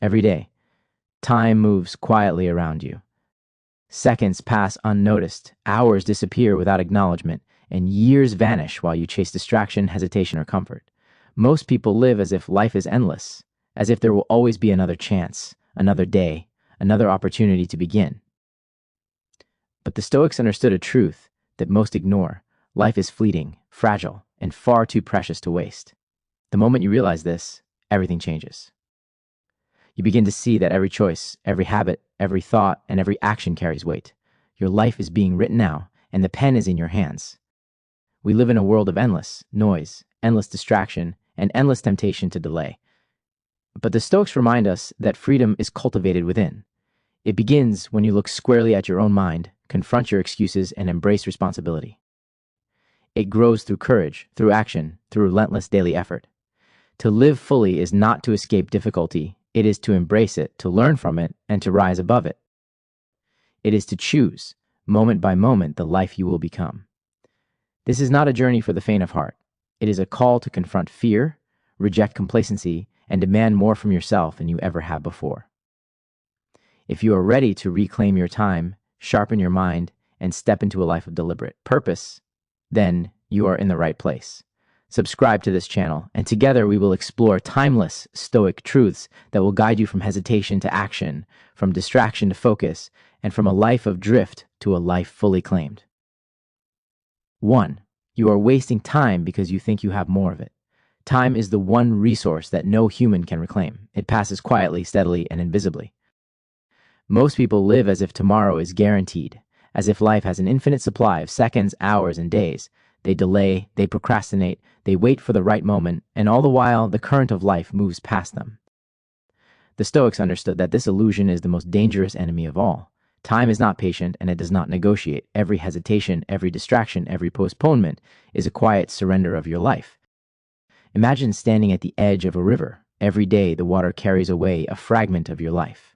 Every day, time moves quietly around you. Seconds pass unnoticed, hours disappear without acknowledgement, and years vanish while you chase distraction, hesitation, or comfort. Most people live as if life is endless, as if there will always be another chance, another day, another opportunity to begin. But the Stoics understood a truth that most ignore. Life is fleeting, fragile, and far too precious to waste. The moment you realize this, everything changes. You begin to see that every choice, every habit, every thought, and every action carries weight. Your life is being written now, and the pen is in your hands. We live in a world of endless noise, endless distraction, and endless temptation to delay. But the Stoics remind us that freedom is cultivated within. It begins when you look squarely at your own mind, confront your excuses, and embrace responsibility. It grows through courage, through action, through relentless daily effort. To live fully is not to escape difficulty. It is to embrace it, to learn from it, and to rise above it. It is to choose, moment by moment, the life you will become. This is not a journey for the faint of heart. It is a call to confront fear, reject complacency, and demand more from yourself than you ever have before. If you are ready to reclaim your time, sharpen your mind, and step into a life of deliberate purpose, then you are in the right place. Subscribe to this channel, and together we will explore timeless Stoic truths that will guide you from hesitation to action, from distraction to focus, and from a life of drift to a life fully claimed. 1. You are wasting time because you think you have more of it. Time is the one resource that no human can reclaim. It passes quietly, steadily, and invisibly. Most people live as if tomorrow is guaranteed, as if life has an infinite supply of seconds, hours, and days. They delay, they procrastinate, they wait for the right moment, and all the while, the current of life moves past them. The Stoics understood that this illusion is the most dangerous enemy of all. Time is not patient, and it does not negotiate. Every hesitation, every distraction, every postponement is a quiet surrender of your life. Imagine standing at the edge of a river. Every day, the water carries away a fragment of your life.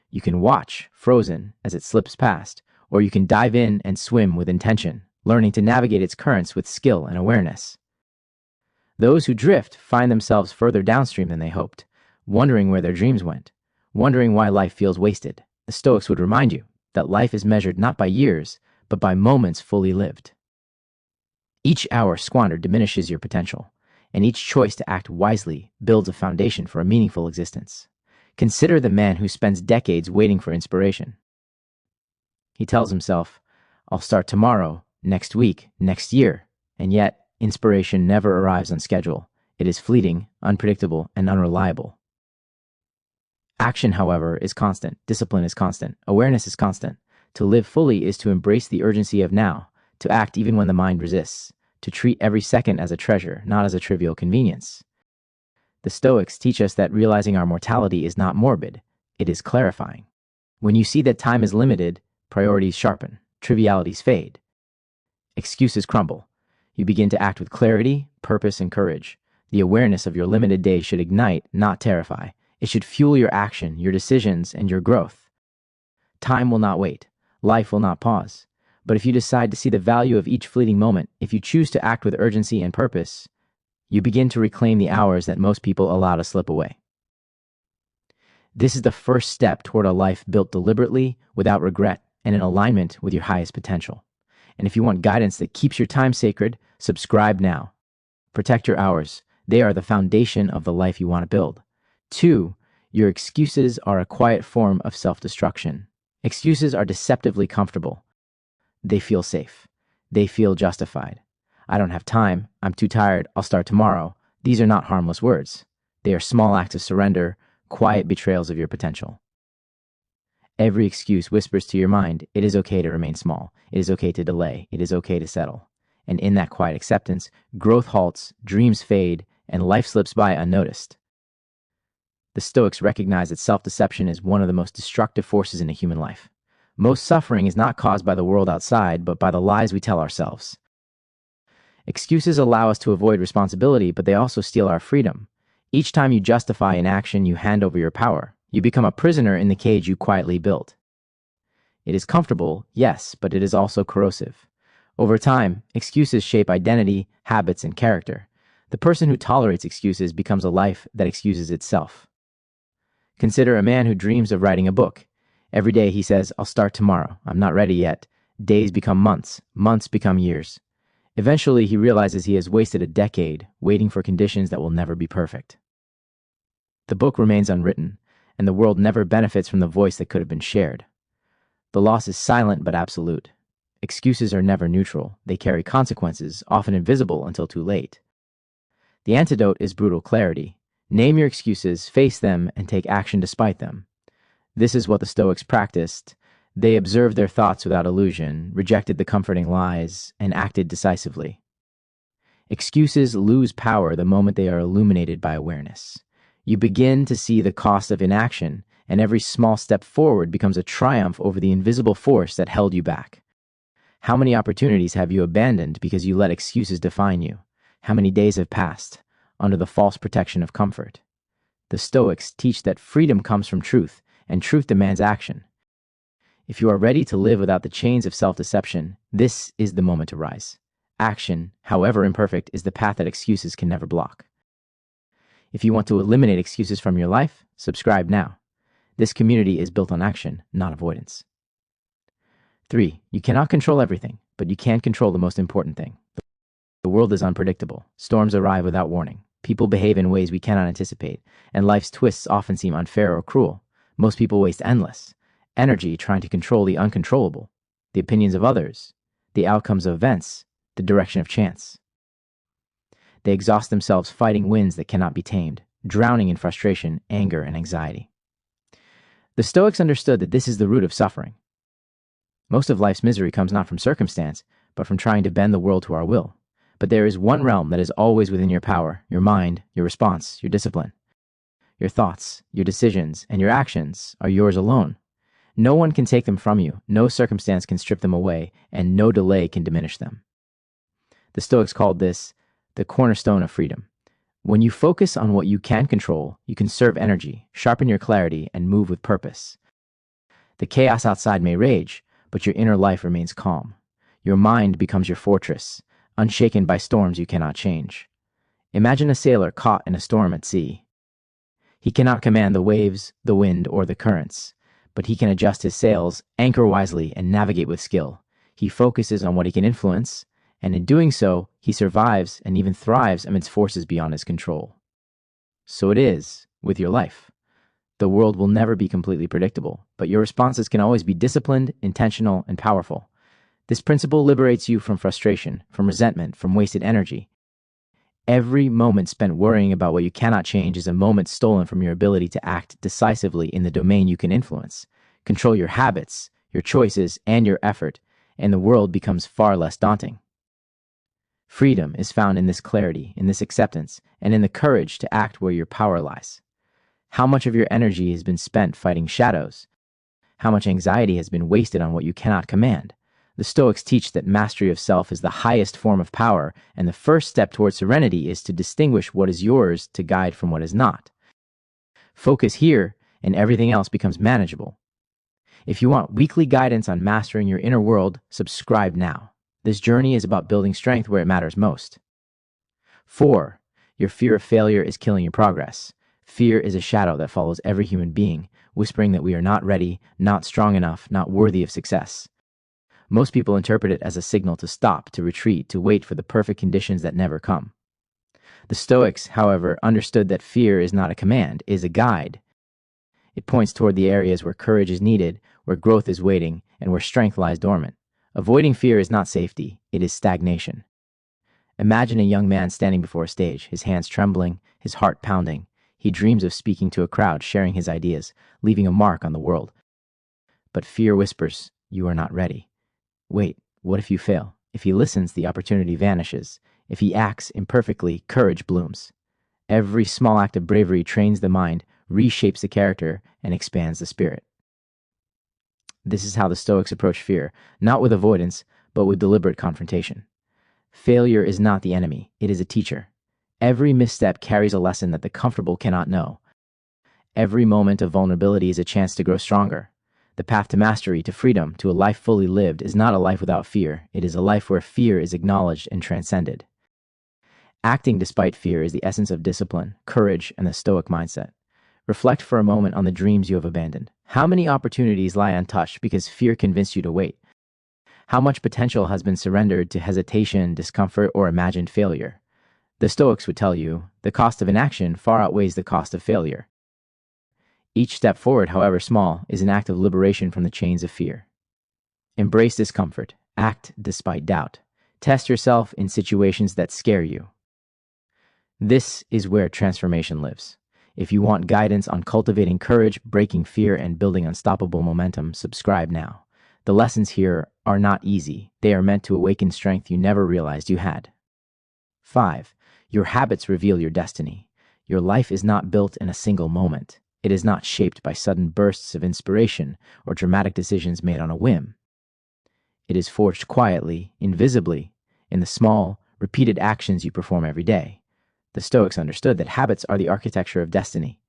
You can watch, frozen, as it slips past, or you can dive in and swim with intention, learning to navigate its currents with skill and awareness. Those who drift find themselves further downstream than they hoped, wondering where their dreams went, wondering why life feels wasted. The Stoics would remind you that life is measured not by years, but by moments fully lived. Each hour squandered diminishes your potential, and each choice to act wisely builds a foundation for a meaningful existence. Consider the man who spends decades waiting for inspiration. He tells himself, "I'll start tomorrow, next week, next year," and yet inspiration never arrives on schedule. It is fleeting, unpredictable, and unreliable. Action, however, is constant. Discipline is constant. Awareness is constant. To live fully is to embrace the urgency of now, to act even when the mind resists, to treat every second as a treasure, not as a trivial convenience. The Stoics teach us that realizing our mortality is not morbid, it is clarifying. When you see that time is limited, priorities sharpen, trivialities fade, excuses crumble. You begin to act with clarity, purpose, and courage. The awareness of your limited days should ignite, not terrify. It should fuel your action, your decisions, and your growth. Time will not wait. Life will not pause. But if you decide to see the value of each fleeting moment, if you choose to act with urgency and purpose, you begin to reclaim the hours that most people allow to slip away. This is the first step toward a life built deliberately, without regret, and in alignment with your highest potential. And if you want guidance that keeps your time sacred, subscribe now. Protect your hours. They are the foundation of the life you want to build. 2. Your excuses are a quiet form of self-destruction. Excuses are deceptively comfortable. They feel safe. They feel justified. "I don't have time. I'm too tired. I'll start tomorrow." These are not harmless words. They are small acts of surrender, quiet betrayals of your potential. Every excuse whispers to your mind, it is okay to remain small. It is okay to delay. It is okay to settle. And in that quiet acceptance, growth halts, dreams fade, and life slips by unnoticed. The Stoics recognize that self-deception is one of the most destructive forces in a human life. Most suffering is not caused by the world outside, but by the lies we tell ourselves. Excuses allow us to avoid responsibility, but they also steal our freedom. Each time you justify an action, you hand over your power. You become a prisoner in the cage you quietly built. It is comfortable, yes, but it is also corrosive. Over time, excuses shape identity, habits, and character. The person who tolerates excuses becomes a life that excuses itself. Consider a man who dreams of writing a book. Every day he says, "I'll start tomorrow. I'm not ready yet." Days become months. Months become years. Eventually, he realizes he has wasted a decade waiting for conditions that will never be perfect. The book remains unwritten, and the world never benefits from the voice that could have been shared. The loss is silent but absolute. Excuses are never neutral. They carry consequences, often invisible until too late. The antidote is brutal clarity. Name your excuses, face them, and take action despite them. This is what the Stoics practiced. They observed their thoughts without illusion, rejected the comforting lies, and acted decisively. Excuses lose power the moment they are illuminated by awareness. You begin to see the cost of inaction, and every small step forward becomes a triumph over the invisible force that held you back. How many opportunities have you abandoned because you let excuses define you? How many days have passed under the false protection of comfort? The Stoics teach that freedom comes from truth, and truth demands action. If you are ready to live without the chains of self-deception, this is the moment to rise. Action, however imperfect, is the path that excuses can never block. If you want to eliminate excuses from your life, subscribe now. This community is built on action, not avoidance. 3. You cannot control everything, but you can control the most important thing. The world is unpredictable. Storms arrive without warning. People behave in ways we cannot anticipate, and life's twists often seem unfair or cruel. Most people waste endless energy trying to control the uncontrollable, the opinions of others, the outcomes of events, the direction of chance. They exhaust themselves fighting winds that cannot be tamed, drowning in frustration, anger, and anxiety. The Stoics understood that this is the root of suffering. Most of life's misery comes not from circumstance, but from trying to bend the world to our will. But there is one realm that is always within your power, your mind, your response, your discipline. Your thoughts, your decisions, and your actions are yours alone. No one can take them from you, no circumstance can strip them away, and no delay can diminish them. The Stoics called this the cornerstone of freedom. When you focus on what you can control, you conserve energy, sharpen your clarity, and move with purpose. The chaos outside may rage, but your inner life remains calm. Your mind becomes your fortress, unshaken by storms you cannot change. Imagine a sailor caught in a storm at sea. He cannot command the waves, the wind, or the currents, but he can adjust his sails, anchor wisely, and navigate with skill. He focuses on what he can influence, and in doing so, he survives and even thrives amidst forces beyond his control. So it is with your life. The world will never be completely predictable, but your responses can always be disciplined, intentional, and powerful. This principle liberates you from frustration, from resentment, from wasted energy. Every moment spent worrying about what you cannot change is a moment stolen from your ability to act decisively in the domain you can influence. Control your habits, your choices, and your effort, and the world becomes far less daunting. Freedom is found in this clarity, in this acceptance, and in the courage to act where your power lies. How much of your energy has been spent fighting shadows? How much anxiety has been wasted on what you cannot command? The Stoics teach that mastery of self is the highest form of power, and the first step toward serenity is to distinguish what is yours to guide from what is not. Focus here, and everything else becomes manageable. If you want weekly guidance on mastering your inner world, subscribe now. This journey is about building strength where it matters most. 4. Your fear of failure is killing your progress. Fear is a shadow that follows every human being, whispering that we are not ready, not strong enough, not worthy of success. Most people interpret it as a signal to stop, to retreat, to wait for the perfect conditions that never come. The Stoics, however, understood that fear is not a command, it is a guide. It points toward the areas where courage is needed, where growth is waiting, and where strength lies dormant. Avoiding fear is not safety, it is stagnation. Imagine a young man standing before a stage, his hands trembling, his heart pounding. He dreams of speaking to a crowd, sharing his ideas, leaving a mark on the world. But fear whispers, "You are not ready." Wait, what if you fail? If he listens, the opportunity vanishes. If he acts imperfectly, courage blooms. Every small act of bravery trains the mind, reshapes the character, and expands the spirit. This is how the Stoics approach fear, not with avoidance, but with deliberate confrontation. Failure is not the enemy, it is a teacher. Every misstep carries a lesson that the comfortable cannot know. Every moment of vulnerability is a chance to grow stronger. The path to mastery, to freedom, to a life fully lived is not a life without fear. It is a life where fear is acknowledged and transcended. Acting despite fear is the essence of discipline, courage, and the Stoic mindset. Reflect for a moment on the dreams you have abandoned. How many opportunities lie untouched because fear convinced you to wait? How much potential has been surrendered to hesitation, discomfort, or imagined failure? The Stoics would tell you, the cost of inaction far outweighs the cost of failure. Each step forward, however small, is an act of liberation from the chains of fear. Embrace discomfort. Act despite doubt. Test yourself in situations that scare you. This is where transformation lives. If you want guidance on cultivating courage, breaking fear, and building unstoppable momentum, subscribe now. The lessons here are not easy. They are meant to awaken strength you never realized you had. 5. Your habits reveal your destiny. Your life is not built in a single moment. It is not shaped by sudden bursts of inspiration or dramatic decisions made on a whim. It is forged quietly, invisibly, in the small, repeated actions you perform every day. The Stoics understood that habits are the architecture of destiny.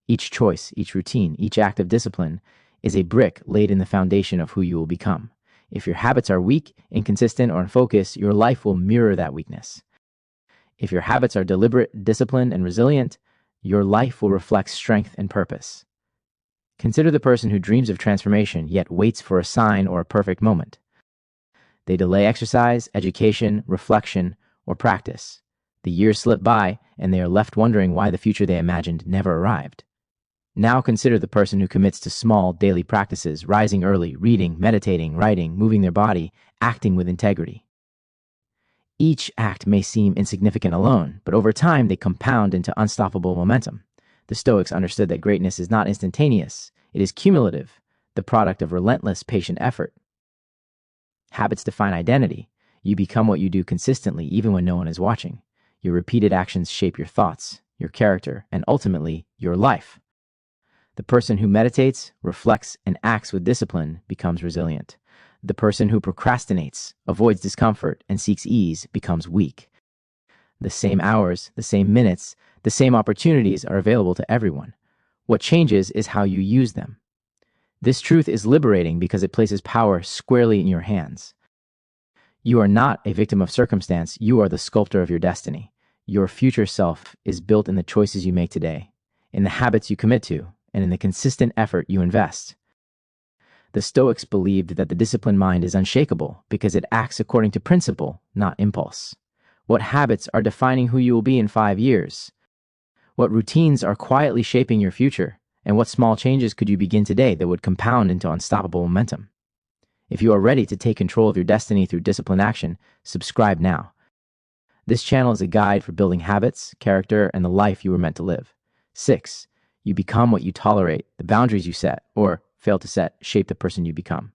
Each choice, each routine, each act of discipline is a brick laid in the foundation of who you will become. If your habits are weak, inconsistent, or unfocused, your life will mirror that weakness. If your habits are deliberate, disciplined, and resilient, your life will reflect strength and purpose. Consider the person who dreams of transformation yet waits for a sign or a perfect moment. They delay exercise, education, reflection, or practice. The years slip by, and they are left wondering why the future they imagined never arrived. Now consider the person who commits to small, daily practices, rising early, reading, meditating, writing, moving their body, acting with integrity. Each act may seem insignificant alone, but over time they compound into unstoppable momentum. The Stoics understood that greatness is not instantaneous, it is cumulative, the product of relentless, patient effort. Habits define identity. You become what you do consistently, even when no one is watching. Your repeated actions shape your thoughts, your character, and ultimately, your life. The person who meditates, reflects, and acts with discipline becomes resilient. The person who procrastinates, avoids discomfort, and seeks ease becomes weak. The same hours, the same minutes, the same opportunities are available to everyone. What changes is how you use them. This truth is liberating because it places power squarely in your hands. You are not a victim of circumstance, you are the sculptor of your destiny. Your future self is built in the choices you make today, in the habits you commit to, and in the consistent effort you invest. The Stoics believed that the disciplined mind is unshakable because it acts according to principle, not impulse. What habits are defining who you will be in 5 years? What routines are quietly shaping your future? And what small changes could you begin today that would compound into unstoppable momentum? If you are ready to take control of your destiny through disciplined action, subscribe now. This channel is a guide for building habits, character, and the life you were meant to live. 6. You become what you tolerate. The boundaries you set, or fail to set, shape the person you become.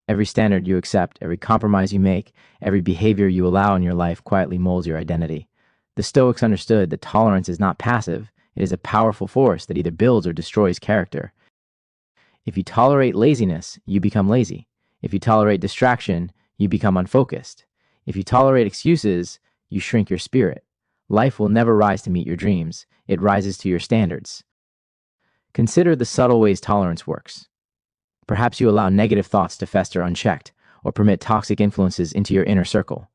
Every standard you accept, every compromise you make, every behavior you allow in your life quietly molds your identity. The Stoics understood that tolerance is not passive, it is a powerful force that either builds or destroys character. If you tolerate laziness, you become lazy. If you tolerate distraction, you become unfocused. If you tolerate excuses, you shrink your spirit. Life will never rise to meet your dreams, it rises to your standards. Consider the subtle ways tolerance works. Perhaps you allow negative thoughts to fester unchecked, or permit toxic influences into your inner circle.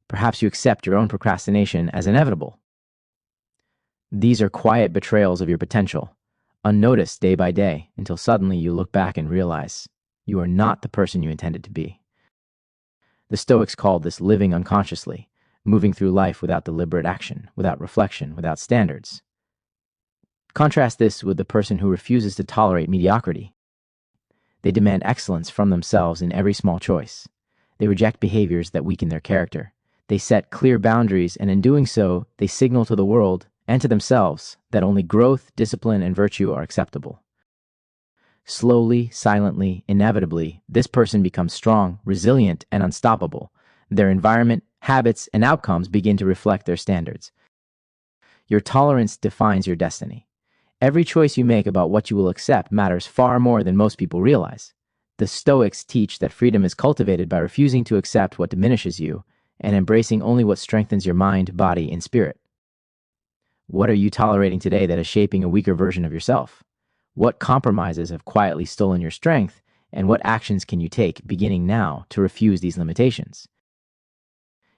Perhaps you accept your own procrastination as inevitable. These are quiet betrayals of your potential, unnoticed day by day, until suddenly you look back and realize you are not the person you intended to be. The Stoics called this living unconsciously, moving through life without deliberate action, without reflection, without standards. Contrast this with the person who refuses to tolerate mediocrity. They demand excellence from themselves in every small choice. They reject behaviors that weaken their character. They set clear boundaries, and in doing so, they signal to the world and to themselves that only growth, discipline, and virtue are acceptable. Slowly, silently, inevitably, this person becomes strong, resilient, and unstoppable. Their environment, habits, and outcomes begin to reflect their standards. Your tolerance defines your destiny. Every choice you make about what you will accept matters far more than most people realize. The Stoics teach that freedom is cultivated by refusing to accept what diminishes you and embracing only what strengthens your mind, body, and spirit. What are you tolerating today that is shaping a weaker version of yourself? What compromises have quietly stolen your strength, and what actions can you take, beginning now, to refuse these limitations?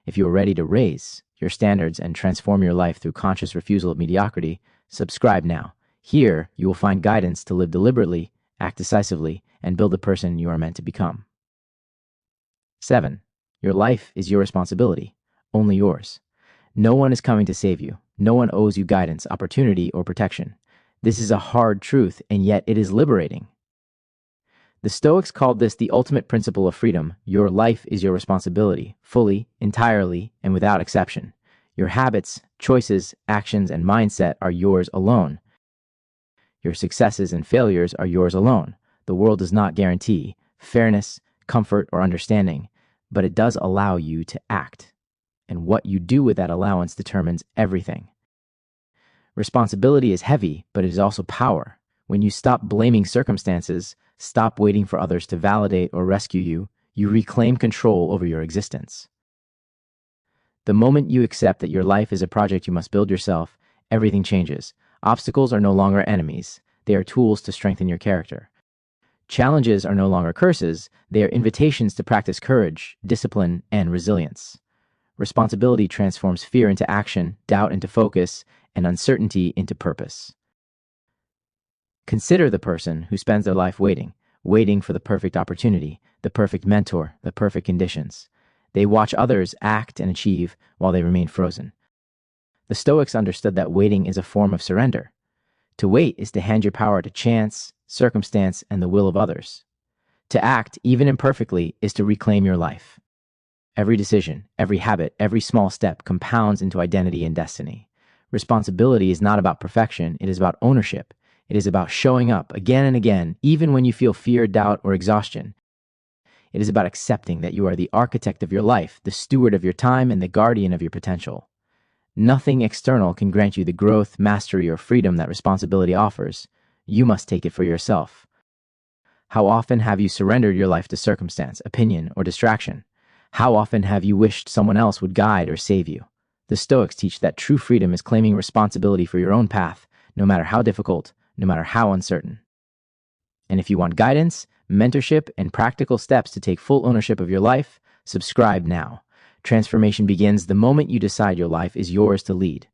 If you are ready to raise your standards and transform your life through conscious refusal of mediocrity, subscribe now. Here, you will find guidance to live deliberately, act decisively, and build the person you are meant to become. 7. Your life is your responsibility, only yours. No one is coming to save you. No one owes you guidance, opportunity, or protection. This is a hard truth, and yet it is liberating. The Stoics called this the ultimate principle of freedom. Your life is your responsibility, fully, entirely, and without exception. Your habits, choices, actions, and mindset are yours alone. Your successes and failures are yours alone. The world does not guarantee fairness, comfort, or understanding, but it does allow you to act. And what you do with that allowance determines everything. Responsibility is heavy, but it is also power. When you stop blaming circumstances, stop waiting for others to validate or rescue you, you reclaim control over your existence. The moment you accept that your life is a project you must build yourself, everything changes. Obstacles are no longer enemies. They are tools to strengthen your character. Challenges are no longer curses. They are invitations to practice courage, discipline, and resilience. Responsibility transforms fear into action, doubt into focus, and uncertainty into purpose. Consider the person who spends their life waiting for the perfect opportunity, the perfect mentor, the perfect conditions. They watch others act and achieve while they remain frozen. The Stoics understood that waiting is a form of surrender. To wait is to hand your power to chance, circumstance, and the will of others. To act, even imperfectly, is to reclaim your life. Every decision, every habit, every small step compounds into identity and destiny. Responsibility is not about perfection, it is about ownership. It is about showing up again and again, even when you feel fear, doubt, or exhaustion. It is about accepting that you are the architect of your life, the steward of your time, and the guardian of your potential. Nothing external can grant you the growth, mastery, or freedom that responsibility offers. You must take it for yourself. How often have you surrendered your life to circumstance, opinion, or distraction? How often have you wished someone else would guide or save you? The Stoics teach that true freedom is claiming responsibility for your own path, no matter how difficult, no matter how uncertain. And if you want guidance, mentorship, and practical steps to take full ownership of your life, subscribe now. Transformation begins the moment you decide your life is yours to lead.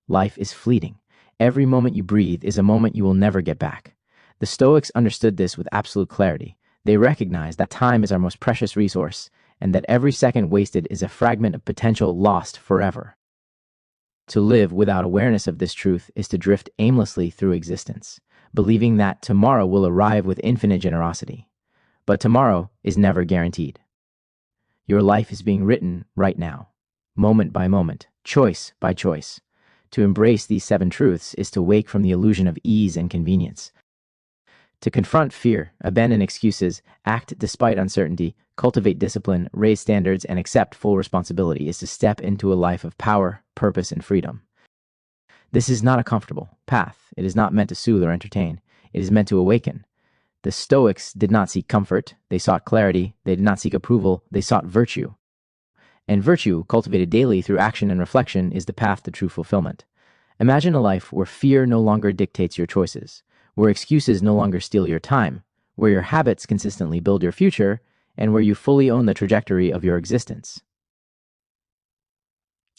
Life is fleeting. Every moment you breathe is a moment you will never get back. The Stoics understood this with absolute clarity. They recognized that time is our most precious resource, and that every second wasted is a fragment of potential lost forever. To live without awareness of this truth is to drift aimlessly through existence, believing that tomorrow will arrive with infinite generosity. But tomorrow is never guaranteed. Your life is being written right now, moment by moment, choice by choice. To embrace these 7 truths is to wake from the illusion of ease and convenience. To confront fear, abandon excuses, act despite uncertainty, cultivate discipline, raise standards, and accept full responsibility is to step into a life of power, purpose, and freedom. This is not a comfortable path. It is not meant to soothe or entertain. It is meant to awaken. The Stoics did not seek comfort. They sought clarity. They did not seek approval. They sought virtue. And virtue, cultivated daily through action and reflection, is the path to true fulfillment. Imagine a life where fear no longer dictates your choices, where excuses no longer steal your time, where your habits consistently build your future, and where you fully own the trajectory of your existence.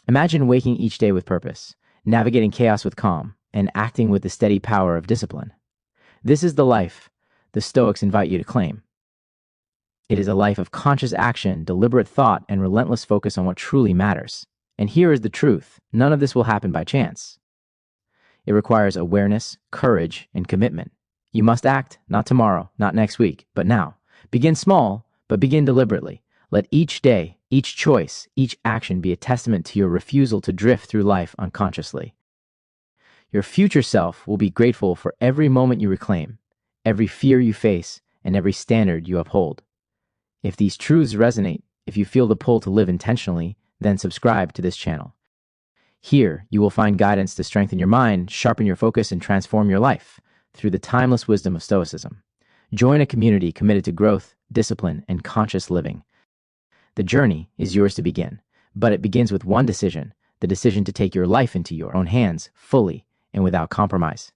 Imagine waking each day with purpose, navigating chaos with calm, and acting with the steady power of discipline. This is the life the Stoics invite you to claim. It is a life of conscious action, deliberate thought, and relentless focus on what truly matters. And here is the truth: none of this will happen by chance. It requires awareness, courage, and commitment. You must act, not tomorrow, not next week, but now. Begin small, but begin deliberately. Let each day, each choice, each action be a testament to your refusal to drift through life unconsciously. Your future self will be grateful for every moment you reclaim, every fear you face, and every standard you uphold. If these truths resonate, if you feel the pull to live intentionally, then subscribe to this channel. Here, you will find guidance to strengthen your mind, sharpen your focus, and transform your life through the timeless wisdom of Stoicism. Join a community committed to growth, discipline, and conscious living. The journey is yours to begin, but it begins with one decision: the decision to take your life into your own hands fully and without compromise.